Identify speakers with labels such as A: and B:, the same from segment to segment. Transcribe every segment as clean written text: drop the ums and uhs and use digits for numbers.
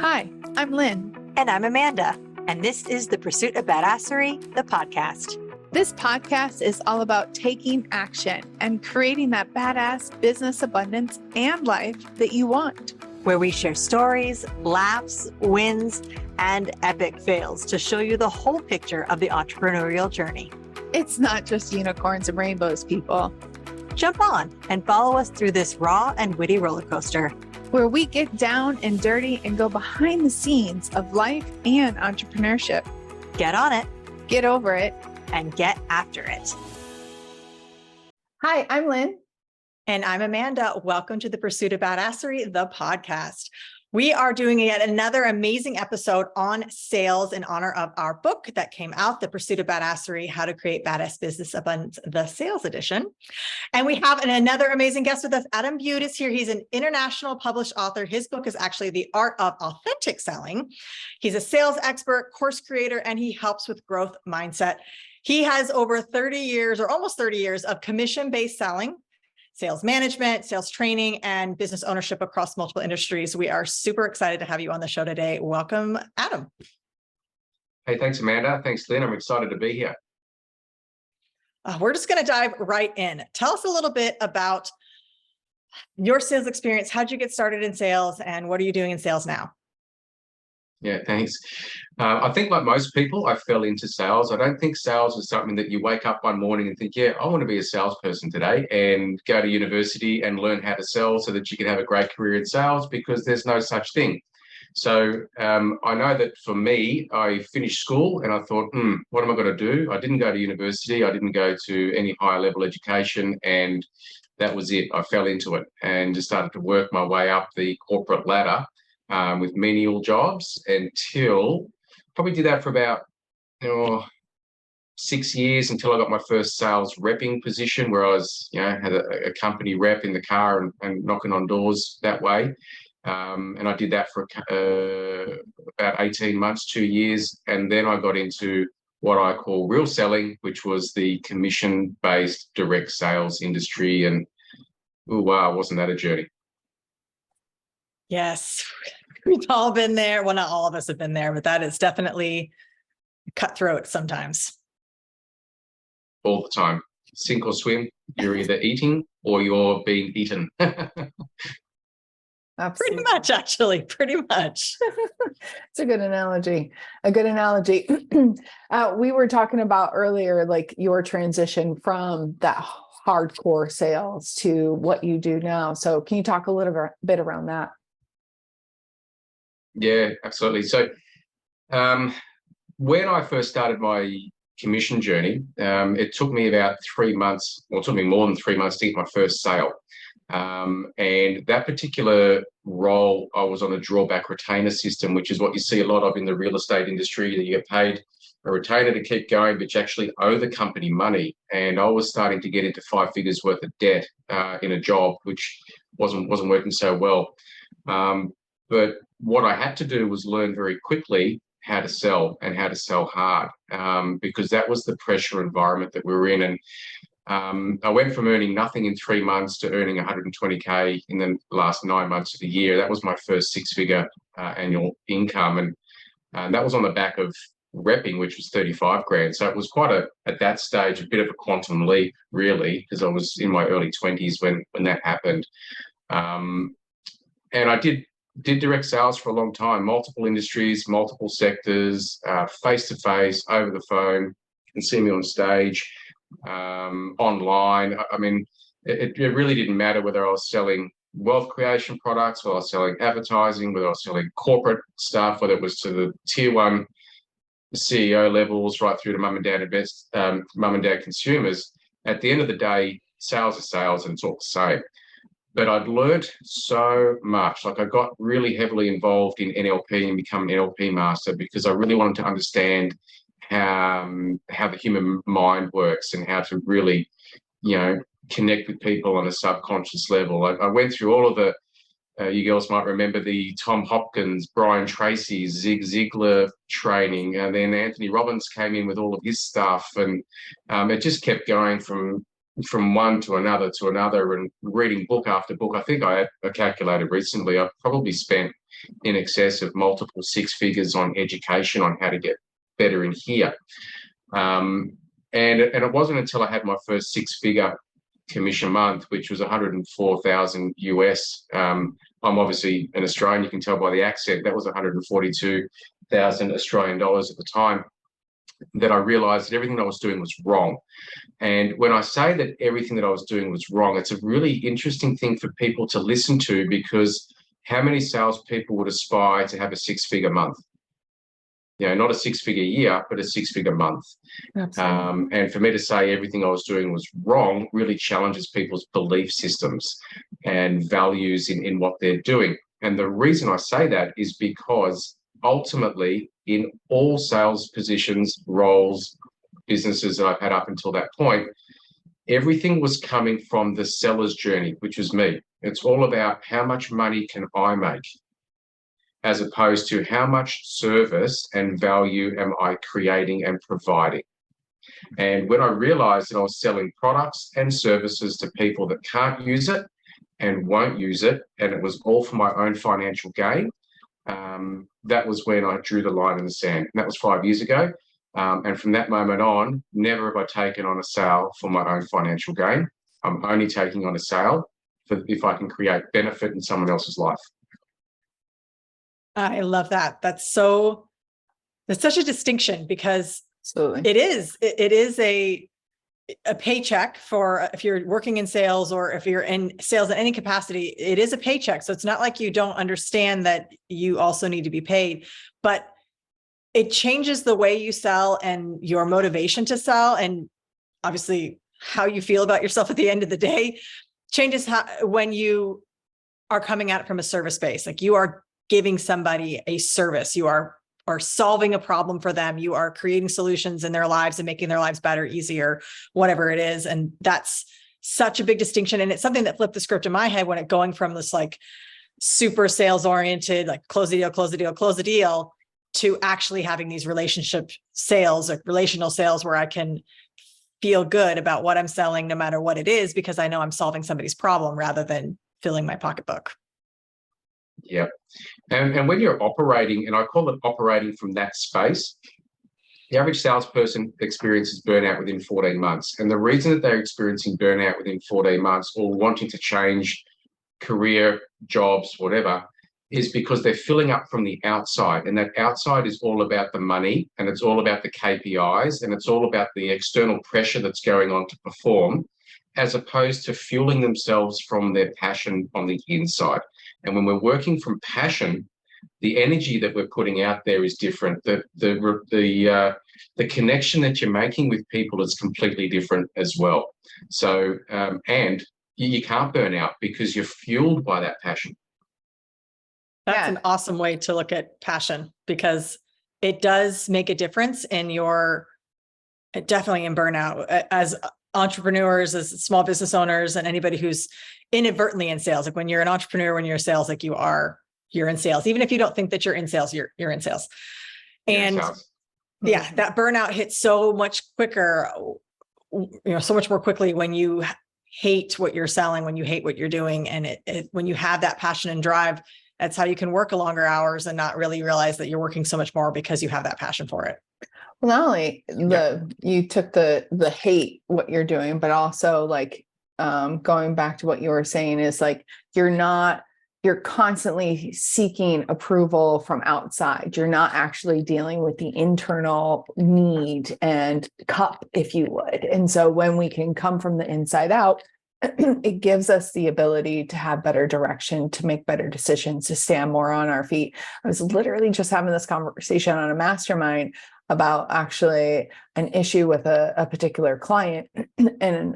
A: Hi, I'm Lynn.
B: And I'm Amanda. And this is The Pursuit of Badasserie, the podcast.
A: This podcast is all about taking action and creating that badass business abundance and life that you want.
B: Where we share stories, laughs, wins, and epic fails to show you the whole picture of the entrepreneurial journey.
A: It's not just unicorns and rainbows, people.
B: Jump on and follow us through this raw and witty roller coaster,
A: where we get down and dirty and go behind the scenes of life and entrepreneurship.
B: Get on it,
A: get over it,
B: and get after it.
A: Hi, I'm Lynn.
B: And I'm Amanda. Welcome to The Pursuit of Badasserie, the podcast. We are doing yet another amazing episode on sales in honor of our book that came out, The Pursuit of Badasserie, How to Create Badass Business Abundance, the Sales Edition. And we have another amazing guest with us. Adam Bude is here. He's an international published author. His book is actually The Art of Authentic Selling. He's a sales expert, course creator, and he helps with growth mindset. He has over 30 years or almost 30 years of commission-based selling, sales management, sales training, and business ownership across multiple industries. We are super excited to have you on the show today. Welcome, Adam.
C: Hey, thanks, Amanda. Thanks, Lynn. I'm excited to be here.
B: We're just going to dive right in. Tell us a little bit about your sales experience. How'd you get started in sales, and what are you doing in sales now?
C: Yeah, thanks. I think like most people, I fell into sales. I don't think sales is something that you wake up one morning and think, yeah, I want to be a salesperson today and go to university and learn how to sell so that you can have a great career in sales, because there's no such thing. So I know that for me, I finished school and I thought, what am I going to do? I didn't go to university. I didn't go to any higher level education, and that was it. I fell into it and just started to work my way up the corporate ladder. With menial jobs until probably did that for about 6 years until I got my first sales repping position, where I was, had a company rep in the car and knocking on doors that way. And I did that for about 18 months, 2 years. And then I got into what I call real selling, which was the commission-based direct sales industry. And wow, wasn't that a journey?
B: Yes, we've all been there. Well, not all of us have been there, but that is definitely cutthroat sometimes.
C: All the time. Sink or swim. You're either eating or you're being eaten.
A: Absolutely.
B: Pretty much, actually. Pretty much.
A: It's a good analogy. We were talking about earlier, like your transition from that hardcore sales to what you do now. So can you talk a little bit around that?
C: Yeah, absolutely. So when I first started my commission journey, it took me about 3 months, or it took me more than 3 months to get my first sale. And that particular role, I was on a drawback retainer system, which is what you see a lot of in the real estate industry, that you get paid a retainer to keep going, but you actually owe the company money. And I was starting to get into 5 figures worth of debt in a job, which wasn't working so well. But what I had to do was learn very quickly how to sell, and how to sell hard, because that was the pressure environment that we were in. And I went from earning nothing in 3 months to earning 120K in the last 9 months of the year. That was my first 6-figure annual income. And that was on the back of repping, which was 35 grand. So it was quite at that stage, a bit of a quantum leap, really, because I was in my early 20s when that happened. And I did direct sales for a long time, multiple industries, multiple sectors, face-to-face, over the phone. You can see me on stage, online. I mean, it really didn't matter whether I was selling wealth creation products, whether I was selling advertising, whether I was selling corporate stuff, whether it was to the tier one CEO levels, right through to mum and dad consumers. At the end of the day, sales are sales, and it's all the same. But I'd learned so much. Like, I got really heavily involved in NLP and become an NLP master, because I really wanted to understand how the human mind works, and how to really, connect with people on a subconscious level. I went through all of the, you girls might remember the Tom Hopkins, Brian Tracy, Zig Ziglar training, and then Anthony Robbins came in with all of his stuff, and it just kept going from one to another and reading book after book. I think I calculated recently, I've probably spent in excess of multiple six figures on education on how to get better in here. And it wasn't until I had my first six-figure commission month, which was 104,000 US. I'm obviously an Australian, you can tell by the accent. That was 142,000 Australian dollars at the time, that I realized that everything that I was doing was wrong. And when I say that everything that I was doing was wrong, it's a really interesting thing for people to listen to, because how many salespeople would aspire to have a six-figure month? You know, not a six-figure year, but a six-figure month. And for me to say everything I was doing was wrong really challenges people's belief systems and values in what they're doing. And the reason I say that is because ultimately, in all sales positions, roles, businesses that I've had up until that point, everything was coming from the seller's journey, which was me. It's all about how much money can I make, as opposed to how much service and value am I creating and providing. And when I realized that I was selling products and services to people that can't use it and won't use it, and it was all for my own financial gain, that was when I drew the line in the sand. And that was 5 years ago. And from that moment on, never have I taken on a sale for my own financial gain. I'm only taking on a sale if I can create benefit in someone else's life.
B: I love that. That's such a distinction, because
A: Absolutely.
B: it is a paycheck for, if you're working in sales or if you're in sales in any capacity, it is a paycheck. So it's not like you don't understand that you also need to be paid, but it changes the way you sell and your motivation to sell. And obviously how you feel about yourself at the end of the day changes when you are coming at it from a service base. Like, you are giving somebody a service, you are solving a problem for them, you are creating solutions in their lives and making their lives better, easier, whatever it is. And that's such a big distinction. And it's something that flipped the script in my head when it going from this like super sales oriented, like close the deal, close the deal, close the deal, to actually having these relationship sales or relational sales where I can feel good about what I'm selling, no matter what it is, because I know I'm solving somebody's problem rather than filling my pocketbook.
C: Yeah. And when you're operating, and I call it operating from that space, the average salesperson experiences burnout within 14 months. And the reason that they're experiencing burnout within 14 months or wanting to change career, jobs, whatever, is because they're filling up from the outside. And that outside is all about the money, and it's all about the KPIs, and it's all about the external pressure that's going on to perform, as opposed to fueling themselves from their passion on the inside. And when we're working from passion, the energy that we're putting out there is different. The connection that you're making with people is completely different as well. So, and you can't burn out because you're fueled by that passion.
B: That's an awesome way to look at passion, because it does make a difference in definitely in burnout. As entrepreneurs, as small business owners, and anybody who's inadvertently in sales, like when you're an entrepreneur, when you're in sales, like you're in sales. Even if you don't think that you're in sales, you're in sales. And yeah, that burnout hits so much quicker, so much more quickly when you hate what you're selling, when you hate what you're doing. And when you have that passion and drive, that's how you can work longer hours and not really realize that you're working so much more because you have that passion for it.
A: Well, not only you took the hate what you're doing, but also like going back to what you were saying is like, you're constantly seeking approval from outside. You're not actually dealing with the internal need and cup, if you would. And so when we can come from the inside out, it gives us the ability to have better direction, to make better decisions, to stand more on our feet. I was literally just having this conversation on a mastermind about actually an issue with a particular client and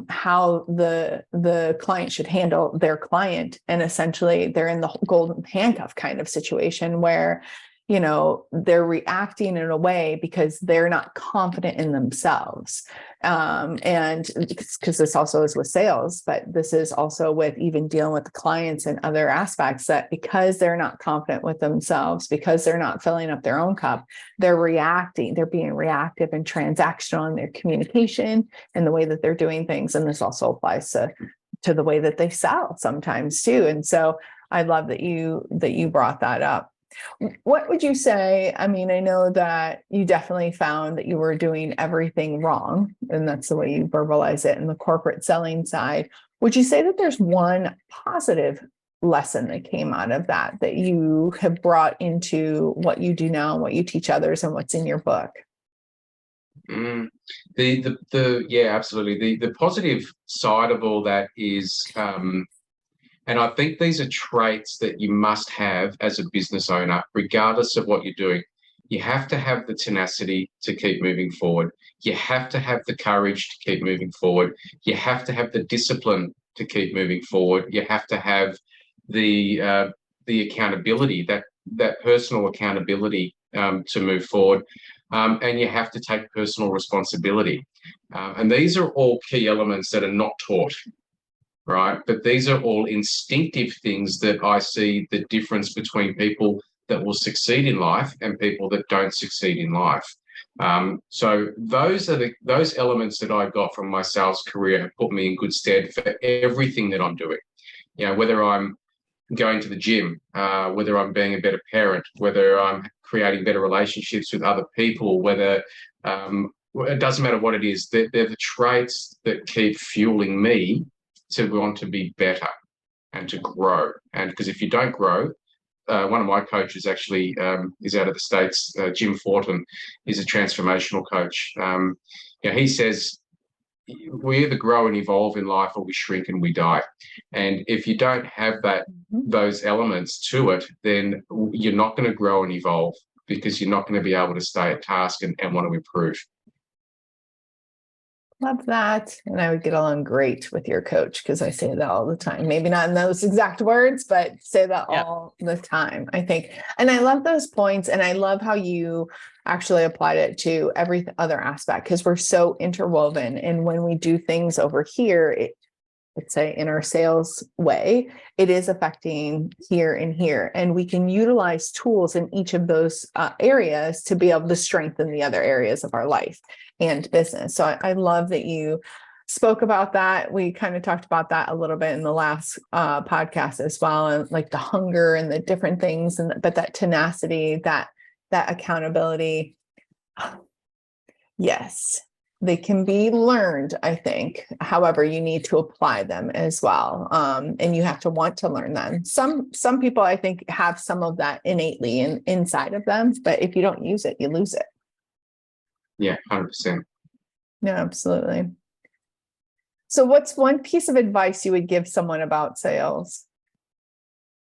A: how the client should handle their client. And essentially they're in the golden handcuff kind of situation where, they're reacting in a way because they're not confident in themselves. And because this also is with sales, but this is also with even dealing with the clients and other aspects, that because they're not confident with themselves, because they're not filling up their own cup, they're being reactive and transactional in their communication and the way that they're doing things. And this also applies to the way that they sell sometimes too. And so I love that you brought that up. What would you say? I mean, I know that you definitely found that you were doing everything wrong, and that's the way you verbalize it in the corporate selling side. Would you say that there's one positive lesson that came out of that you have brought into what you do now, what you teach others, and what's in your book?
C: Yeah, absolutely. The positive side of all that is, and I think these are traits that you must have as a business owner, regardless of what you're doing. You have to have the tenacity to keep moving forward. You have to have the courage to keep moving forward. You have to have the discipline to keep moving forward. You have to have the accountability, that personal accountability to move forward. And you have to take personal responsibility. And these are all key elements that are not taught, right? But these are all instinctive things that I see the difference between people that will succeed in life and people that don't succeed in life. So those are those elements that I got from my sales career have put me in good stead for everything that I'm doing. You know, whether I'm going to the gym, whether I'm being a better parent, whether I'm creating better relationships with other people, whether it doesn't matter what it is, they're the traits that keep fueling me to want to be better and to grow. And because if you don't grow, one of my coaches actually is out of the States, Jim Fortin, is a transformational coach. He says, we either grow and evolve in life or we shrink and we die. And if you don't have those elements to it, then you're not going to grow and evolve because you're not going to be able to stay at task and want to improve.
A: Love that. And I would get along great with your coach because I say that all the time. Maybe not in those exact words, but say that all the time, I think. And I love those points. And I love how you actually applied it to every other aspect because we're so interwoven. And when we do things over here, let's say in our sales way, it is affecting here and here. And we can utilize tools in each of those areas to be able to strengthen the other areas of our life and business. So I love that you spoke about that. We kind of talked about that a little bit in the last podcast as well, and like the hunger and the different things, but that tenacity, that accountability. Yes. They can be learned, I think. However, you need to apply them as well. And you have to want to learn them. Some people, I think, have some of that innately inside of them, but if you don't use it, you lose it.
C: Yeah, 100%.
A: Yeah, absolutely. So what's one piece of advice you would give someone about sales?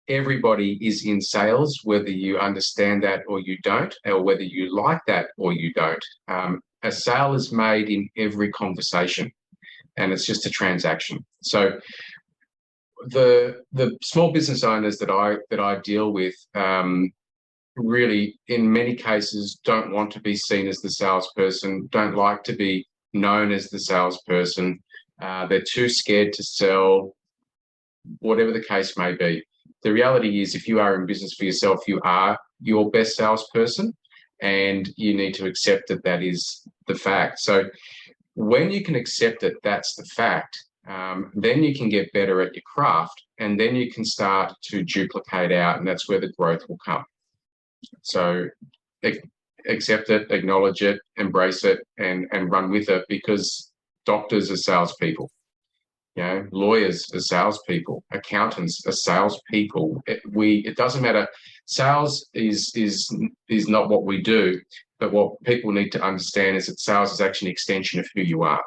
C: Everybody is in sales, whether you understand that or you don't, or whether you like that or you don't. A sale is made in every conversation, and it's just a transaction. So the small business owners that I deal with really, in many cases, don't want to be seen as the salesperson, don't like to be known as the salesperson. They're too scared to sell, whatever the case may be. The reality is, if you are in business for yourself, you are your best salesperson, and you need to accept that that is the fact. So when you can accept that that's the fact, then you can get better at your craft, and then you can start to duplicate out, and that's where the growth will come. So accept it, acknowledge it, embrace it, and run with it, because doctors are salespeople. Lawyers are salespeople, accountants are salespeople. It doesn't matter. Sales is not what we do, but what people need to understand is that sales is actually an extension of who you are.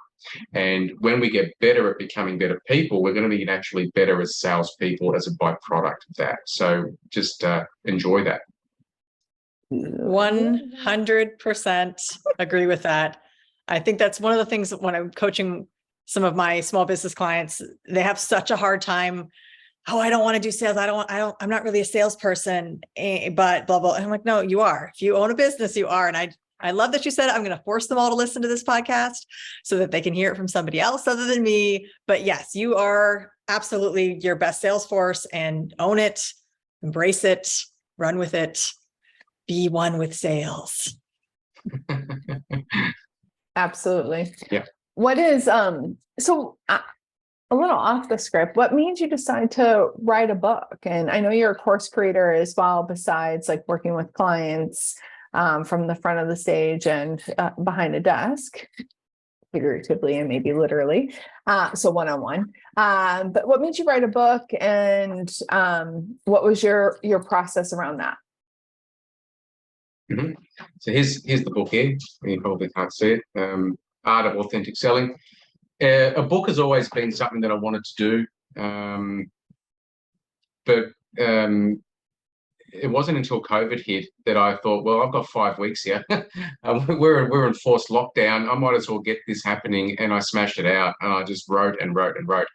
C: And when we get better at becoming better people, we're going to be actually better as salespeople as a byproduct of that. So just enjoy that.
B: 100% agree with that. I think that's one of the things that when I'm coaching some of my small business clients, they have such a hard time. Oh, I don't want to do sales. I'm not really a salesperson, but blah, blah. And I'm like, no, you are. If you own a business, you are. And I love that you said it. I'm going to force them all to listen to this podcast so that they can hear it from somebody else other than me. But yes, you are absolutely your best sales force, and own it, embrace it, run with it, be one with sales.
A: Absolutely.
C: Yeah.
A: What is, so a little off the script, what made you decide to write a book? And I know you're a course creator as well, besides like working with clients from the front of the stage and behind a desk, figuratively and maybe literally. So one-on-one. But what made you write a book, and what was your process around that?
C: Mhm. So here's the book here. You probably can't see it. Art of Authentic Selling. A book has always been something that I wanted to do, but it wasn't until COVID hit that I thought, well, I've got 5 weeks here. We're in forced lockdown. I might as well get this happening, and I smashed it out. And I just wrote and wrote and wrote.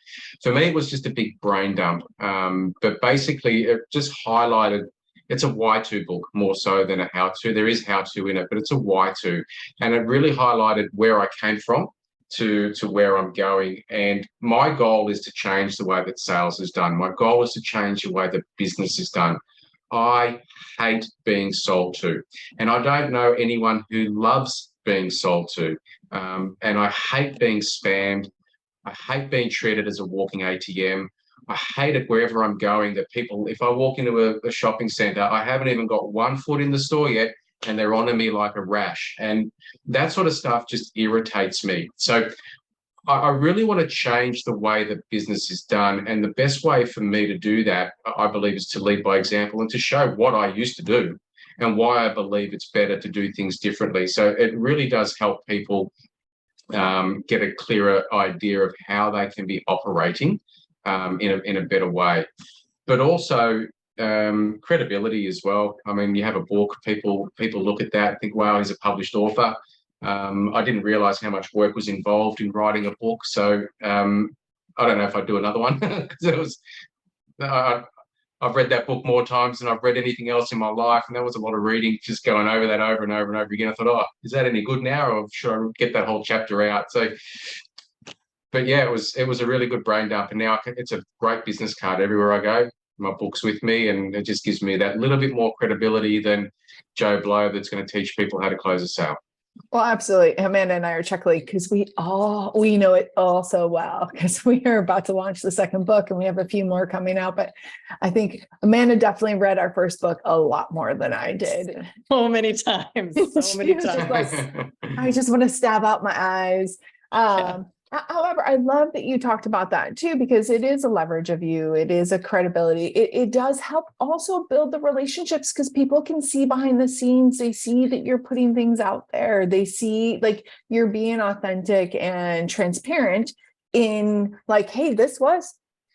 C: For me, it was just a big brain dump. But basically, it just highlighted. It's a why-to book more so than a how-to. There is how-to in it, but it's a why-to, and it really highlighted where I came from to where I'm going. And my goal is to change the way that sales is done. My goal is to change the way that business is done. I hate being sold to, and I don't know anyone who loves being sold to. And I hate being spammed. I hate being treated as a walking ATM. I hate it wherever I'm going that people, if I walk into a shopping center, I haven't even got 1 foot in the store yet, and they're onto me like a rash. And that sort of stuff just irritates me. So I really want to change the way that business is done. And the best way for me to do that, I believe, is to lead by example and to show what I used to do and why I believe it's better to do things differently. So it really does help people get a clearer idea of how they can be operating in a better way. But also credibility as well. I mean, you have a book, people look at that and think, wow, he's a published author. I didn't realize how much work was involved in writing a book. So I don't know if I'd do another one, because it was, I've read that book more times than I've read anything else in my life. And that was a lot of reading, just going over that over and over and over again. I thought, oh, is that any good now? Or should I get that whole chapter out? So, but yeah, it was a really good brain dump. And now it's a great business card everywhere I go. My book's with me, and it just gives me that little bit more credibility than Joe Blow that's going to teach people how to close a sale.
A: Well, absolutely. Amanda and I are chuckling because we know it all so well, because we are about to launch the second book and we have a few more coming out. But I think Amanda definitely read our first book a lot more than I did.
B: So many times. So many times.
A: Like, I just want to stab out my eyes. However, I love that you talked about that too, because it is a leverage of you. It is a credibility. It does help also build the relationships, because people can see behind the scenes. They see that you're putting things out there. They see like you're being authentic and transparent in like, hey, this was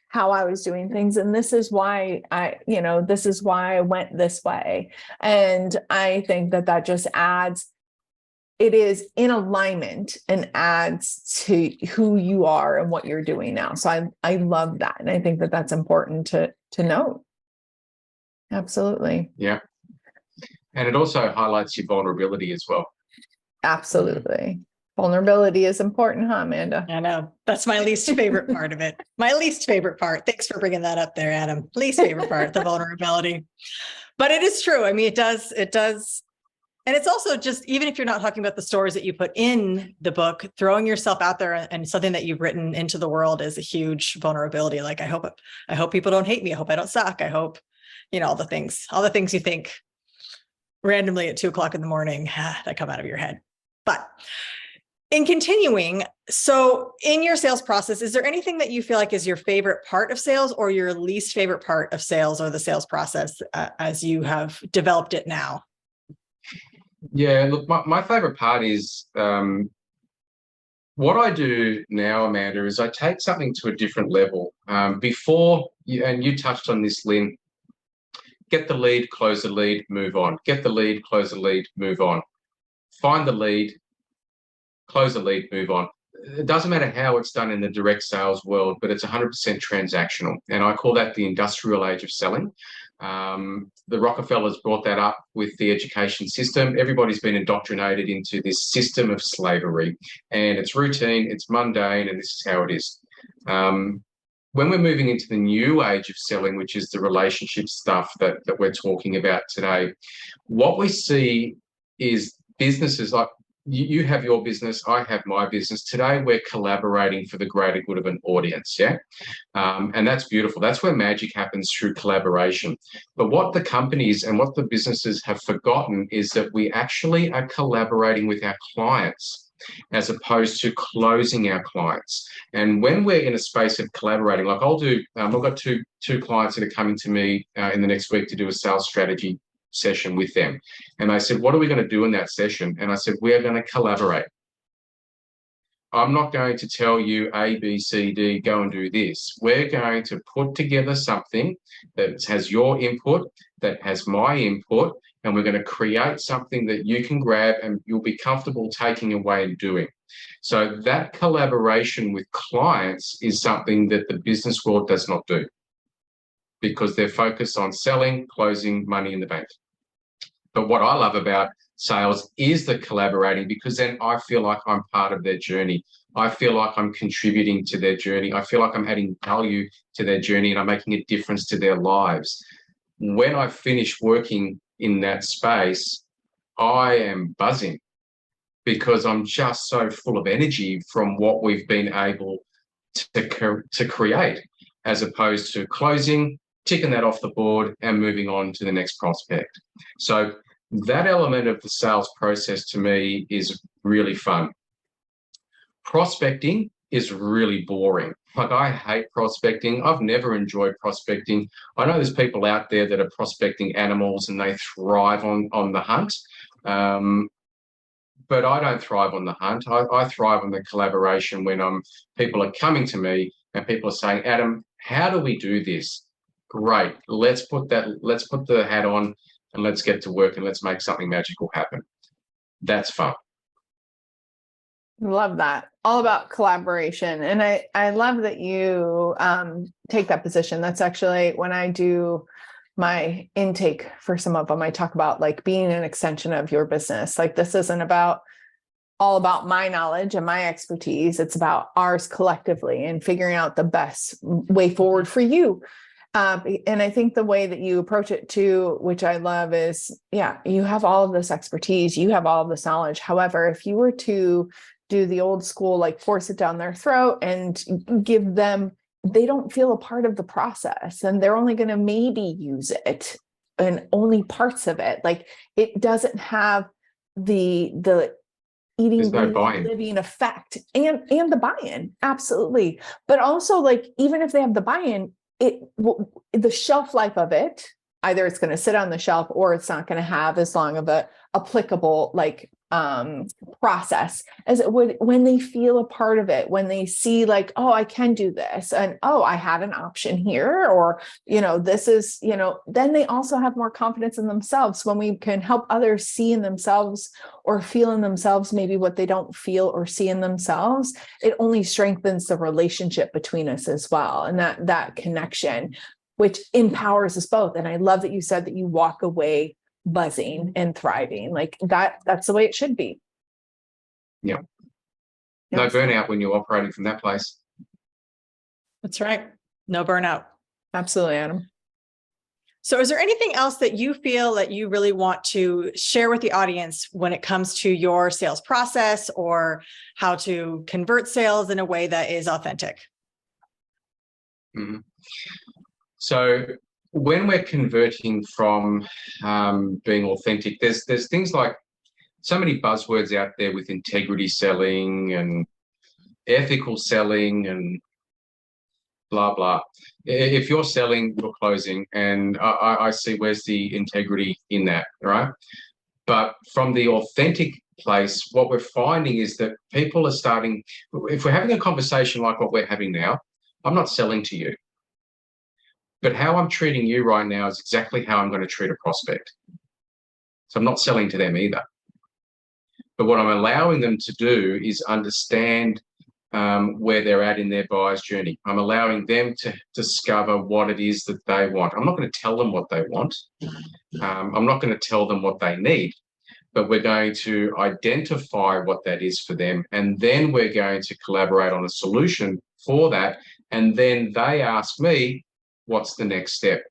A: how I was doing things. And this is why this is why I went this way. And I think that just adds, it is in alignment and adds to who you are and what you're doing now. So I love that. And I think that that's important to note. Absolutely.
C: Yeah. And it also highlights your vulnerability as well.
A: Absolutely. Vulnerability is important, huh, Amanda?
B: I know. That's my least favorite part of it. My least favorite part. Thanks for bringing that up there, Adam. Least favorite part, the vulnerability. But it is true. I mean, it does. And it's also just, even if you're not talking about the stories that you put in the book, throwing yourself out there and something that you've written into the world is a huge vulnerability. Like, I hope people don't hate me. I hope I don't suck. I hope, all the things you think randomly at 2:00 in the morning that come out of your head. But in continuing, so in your sales process, is there anything that you feel like is your favorite part of sales or your least favorite part of sales or the sales process as you have developed it now?
C: Yeah, look, my favorite part is what I do now, Amanda, is I take something to a different level. Before, and you touched on this, Lynn, get the lead, close the lead, move on. Get the lead, close the lead, move on. Find the lead, close the lead, move on. It doesn't matter how it's done in the direct sales world, but it's 100% transactional. And I call that the industrial age of selling. The Rockefellers brought that up with the education system. Everybody's been indoctrinated into this system of slavery, and it's routine, it's mundane, and this is how it is. When we're moving into the new age of selling, which is the relationship stuff that we're talking about today, what we see is businesses like you have your business, I have my business. Today, we're collaborating for the greater good of an audience, yeah? And that's beautiful. That's where magic happens, through collaboration. But what the companies and what the businesses have forgotten is that we actually are collaborating with our clients as opposed to closing our clients. And when we're in a space of collaborating, like I've got two clients that are coming to me in the next week to do a sales strategy session with them. And they said, what are we going to do in that session? And I said, we are going to collaborate. I'm not going to tell you A, B, C, D, go and do this. We're going to put together something that has your input, that has my input, and we're going to create something that you can grab and you'll be comfortable taking away and doing. So that collaboration with clients is something that the business world does not do, because they're focused on selling, closing, money in the bank. But what I love about sales is the collaborating, because then I feel like I'm part of their journey. I feel like I'm contributing to their journey. I feel like I'm adding value to their journey and I'm making a difference to their lives. When I finish working in that space, I am buzzing, because I'm just so full of energy from what we've been able to create, as opposed to closing, ticking that off the board and moving on to the next prospect. So that element of the sales process to me is really fun. Prospecting is really boring. Like, I hate prospecting. I've never enjoyed prospecting. I know there's people out there that are prospecting animals and they thrive on the hunt. But I don't thrive on the hunt. I thrive on the collaboration when people are coming to me and people are saying, Adam, how do we do this? Great. Let's put the hat on and let's get to work and let's make something magical happen. That's fun.
A: Love that. All about collaboration. And I love that you take that position. That's actually when I do my intake for some of them, I talk about like being an extension of your business. Like, this isn't all about my knowledge and my expertise. It's about ours collectively and figuring out the best way forward for you. And I think the way that you approach it too, which I love, is, yeah, you have all of this expertise, you have all of this knowledge. However, if you were to do the old school, like force it down their throat and give them, they don't feel a part of the process and they're only going to maybe use it and only parts of it. Like, it doesn't have the eating,
C: no buy-in,
A: living effect and the buy-in. Absolutely. But also, like, even if they have the buy-in, the shelf life of it, either it's going to sit on the shelf or it's not going to have as long of a applicable process as it would when they feel a part of it, when they see like, oh, I can do this, and oh, I had an option here, or this is, then they also have more confidence in themselves. When we can help others see in themselves or feel in themselves maybe what they don't feel or see in themselves, it only strengthens the relationship between us as well, and that connection, which empowers us both. And I love that you said that you walk away buzzing and thriving. Like, that's the way it should be.
C: Yeah. No burnout when you're operating from that place.
B: That's right. No burnout.
A: Absolutely, Adam.
B: So is there anything else that you feel that you really want to share with the audience when it comes to your sales process or how to convert sales in a way that is authentic?
C: Mm-hmm. So when we're converting from being authentic, there's things like so many buzzwords out there with integrity selling and ethical selling and blah, blah. If you're selling, you're closing, and I see where's the integrity in that, right? But from the authentic place, what we're finding is that people are starting, if we're having a conversation like what we're having now, I'm not selling to you. But how I'm treating you right now is exactly how I'm going to treat a prospect. So I'm not selling to them either. But what I'm allowing them to do is understand where they're at in their buyer's journey. I'm allowing them to discover what it is that they want. I'm not going to tell them what they want. I'm not going to tell them what they need. But we're going to identify what that is for them. And then we're going to collaborate on a solution for that. And then they ask me, what's the next step?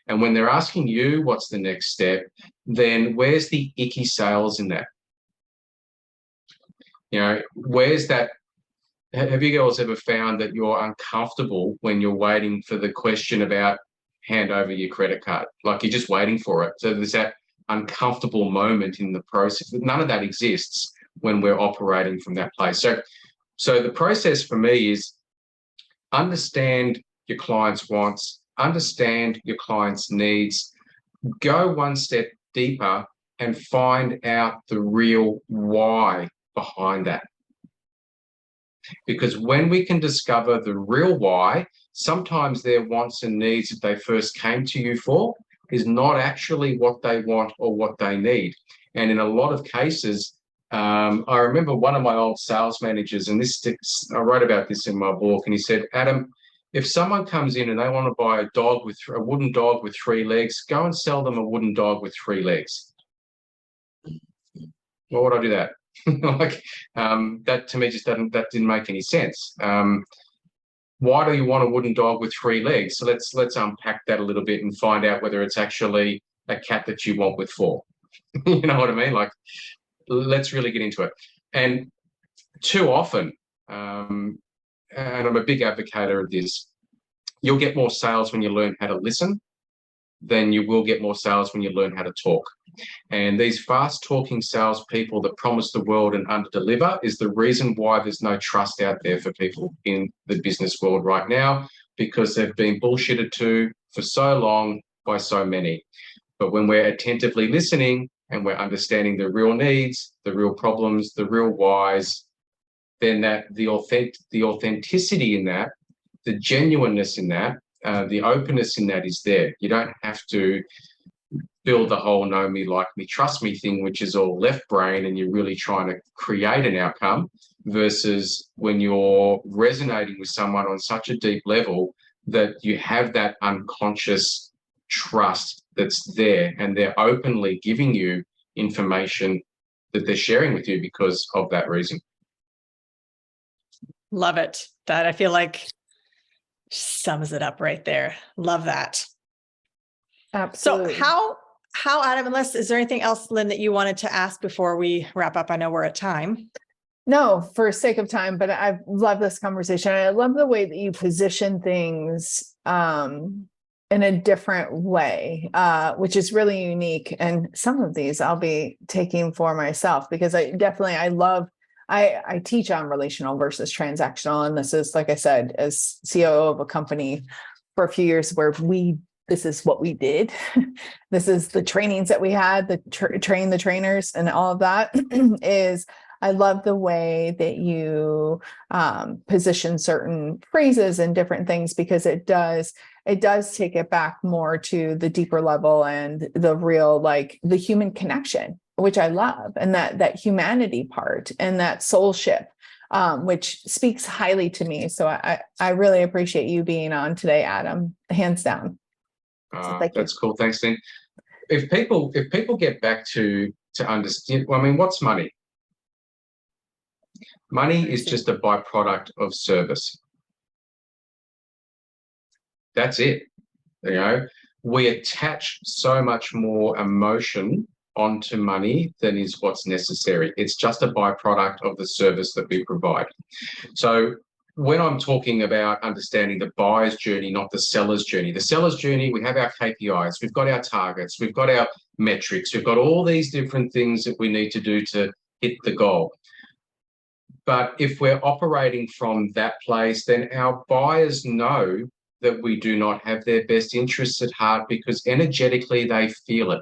C: And when they're asking you what's the next step, then where's the icky sales in that? Where's that? Have you girls ever found that you're uncomfortable when you're waiting for the question about hand over your credit card? Like you're just waiting for it. So there's that uncomfortable moment in the process. None of that exists when we're operating from that place. So the process for me is understand your client's wants, understand your client's needs, go one step deeper and find out the real why behind that. Because when we can discover the real why, sometimes their wants and needs that they first came to you for is not actually what they want or what they need. And in a lot of cases, I remember one of my old sales managers, and I wrote about this in my book, and he said, Adam, if someone comes in and they want to buy a wooden dog with 3 legs, go and sell them a wooden dog with 3 legs. Why would I do that? That to me that didn't make any sense. Why do you want a wooden dog with 3 legs? So let's unpack that a little bit and find out whether it's actually a cat that you want with 4. You know what I mean? Like, let's really get into it. And too often, and I'm a big advocate of this, you'll get more sales when you learn how to listen than you will get more sales when you learn how to talk. And these fast-talking salespeople that promise the world and under-deliver is the reason why there's no trust out there for people in the business world right now, because they've been bullshitted to for so long by so many. But when we're attentively listening and we're understanding the real needs, the real problems, the real whys, then the authenticity in that, the genuineness in that, the openness in that is there. You don't have to build the whole know me, like me, trust me thing, which is all left brain, and you're really trying to create an outcome, versus when you're resonating with someone on such a deep level that you have that unconscious trust that's there, and they're openly giving you information that they're sharing with you because of that reason.
B: Love it. That I feel like sums it up right there. Love that.
A: Absolutely.
B: So how Adam, is there anything else, Lynn, that you wanted to ask before we wrap up? I know we're at time.
A: No, for sake of time, but I love this conversation. I love the way that you position things in a different way, which is really unique. And some of these I'll be taking for myself, because I teach on relational versus transactional. And this is, like I said, as COO of a company for a few years, where this is what we did. This is the trainings that we had, train the trainers and all of that is, I love the way that you position certain phrases and different things, because it does take it back more to the deeper level and the real, like the human connection, which I love, and that humanity part and that soulship, which speaks highly to me. So I really appreciate you being on today, Adam, hands down. So
C: that's cool. Thanks, Lynn. If people get back to understand, well, I mean, what's money? Money is just a byproduct of service. That's it. We attach so much more emotion onto money than is what's necessary. It's just a byproduct of the service that we provide. So when I'm talking about understanding the buyer's journey, not the seller's journey, we have our KPIs, we've got our targets, we've got our metrics, we've got all these different things that we need to do to hit the goal. But if we're operating from that place, then our buyers know that we do not have their best interests at heart, because energetically they feel it.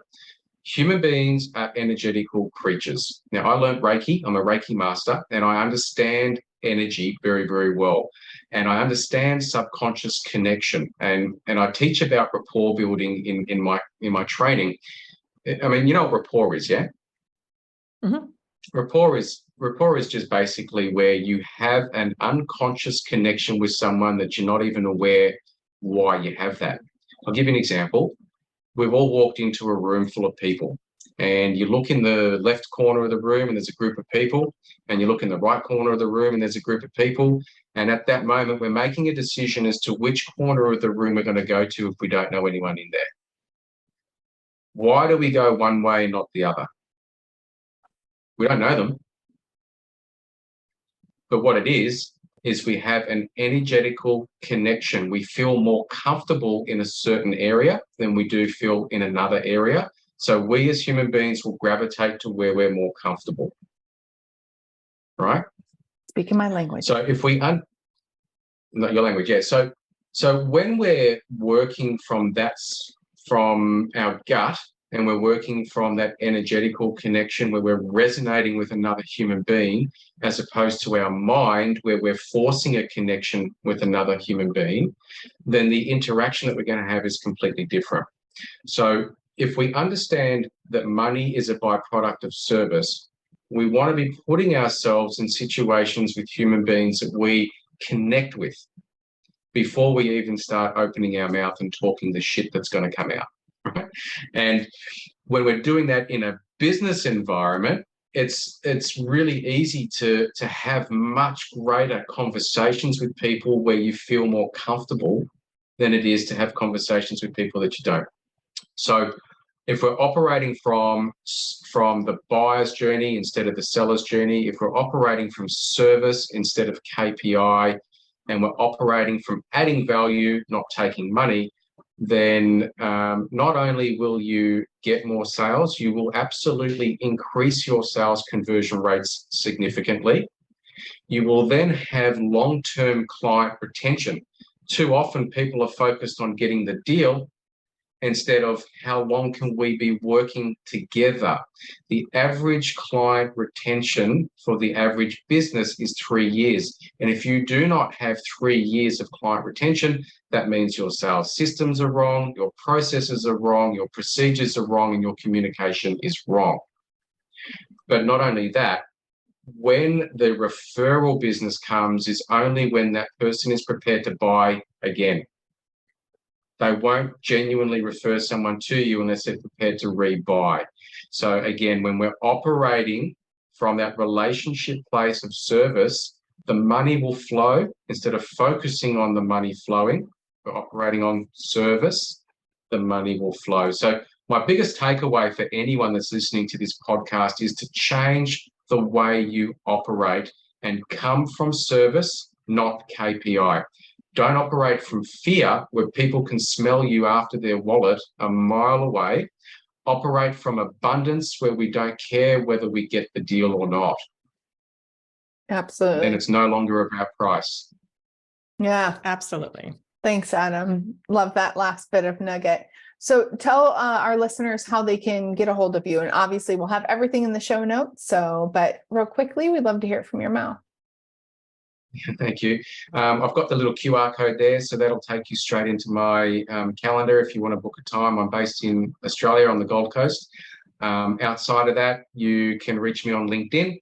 C: Human beings are energetical creatures. Now, I learned Reiki. I'm a Reiki master, and I understand energy very, very well. And I understand subconscious connection. And I teach about rapport building in my training. I mean, you know what rapport is, yeah?
B: Mm-hmm.
C: Rapport is just basically where you have an unconscious connection with someone that you're not even aware why you have that. I'll give you an example. We've all walked into a room full of people, and you look in the left corner of the room and there's a group of people, and you look in the right corner of the room and there's a group of people. And at that moment, we're making a decision as to which corner of the room we're going to go to if we don't know anyone in there. Why do we go one way and not the other? We don't know them. But what it is we have an energetical connection. We feel more comfortable in a certain area than we do feel in another area. So we as human beings will gravitate to where we're more comfortable. Right?
A: Speaking my language.
C: So if we not your language, yeah. So when we're working from our gut, and we're working from that energetical connection where we're resonating with another human being, as opposed to our mind where we're forcing a connection with another human being, then the interaction that we're going to have is completely different. So if we understand that money is a byproduct of service, we want to be putting ourselves in situations with human beings that we connect with before we even start opening our mouth and talking the shit that's going to come out. Right? And when we're doing that in a business environment, it's really easy to have much greater conversations with people where you feel more comfortable than it is to have conversations with people that you don't. So if we're operating from the buyer's journey instead of the seller's journey, if we're operating from service instead of KPI, and we're operating from adding value, not taking money, then not only will you get more sales, you will absolutely increase your sales conversion rates significantly. You will then have long-term client retention. Too often people are focused on getting the deal instead of how long can we be working together. The average client retention for the average business is 3 years. And if you do not have 3 years of client retention, that means your sales systems are wrong, your processes are wrong, your procedures are wrong, and your communication is wrong. But not only that, when the referral business comes is only when that person is prepared to buy again. They won't genuinely refer someone to you unless they're prepared to rebuy. So again, when we're operating from that relationship place of service, the money will flow. Instead of focusing on the money flowing, we're operating on service, the money will flow. So my biggest takeaway for anyone that's listening to this podcast is to change the way you operate and come from service, not KPI. Don't operate from fear where people can smell you after their wallet a mile away. Operate from abundance where we don't care whether we get the deal or not.
A: Absolutely.
C: Then it's no longer about price.
A: Yeah,
B: Absolutely.
A: thanks, Adam. Love that last bit of nugget. So tell our listeners how they can get a hold of you. And obviously we'll have everything in the show notes. But real quickly, we'd love to hear it from your mouth.
C: Thank you. I've got the little QR code there, so that'll take you straight into my calendar if you want to book a time. I'm based in Australia on the Gold Coast. Outside of that, you can reach me on LinkedIn.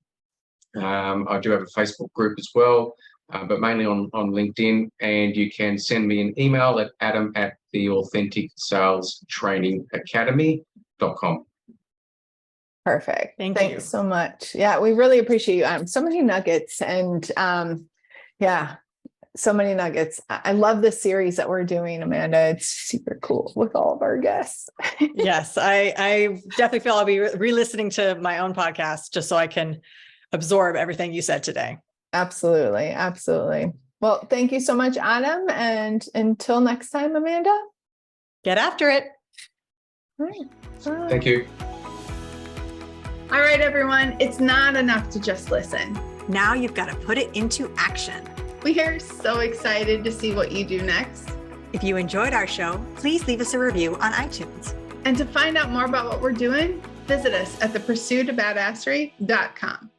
C: I do have a Facebook group as well, but mainly on LinkedIn. And you can send me an email at adam@theauthenticsalestrainingacademy.com.
A: Perfect.
B: Thanks
A: you so much. Yeah, we really appreciate you, Adam. So many nuggets and yeah, so many nuggets. I love this series that we're doing, Amanda. It's super cool with all of our guests.
B: Yes, I definitely feel I'll be re-listening to my own podcast just so I can absorb everything you said today.
A: Absolutely. Absolutely. Well, thank you so much, Adam. And until next time, Amanda.
B: Get after it.
A: All right. Bye.
C: Thank you.
A: All right, everyone. It's not enough to just listen.
B: Now you've got to put it into action.
A: We are so excited to see what you do next.
B: If you enjoyed our show, please leave us a review on iTunes.
A: And to find out more about what we're doing, visit us at thepursuitofbadasserie.com.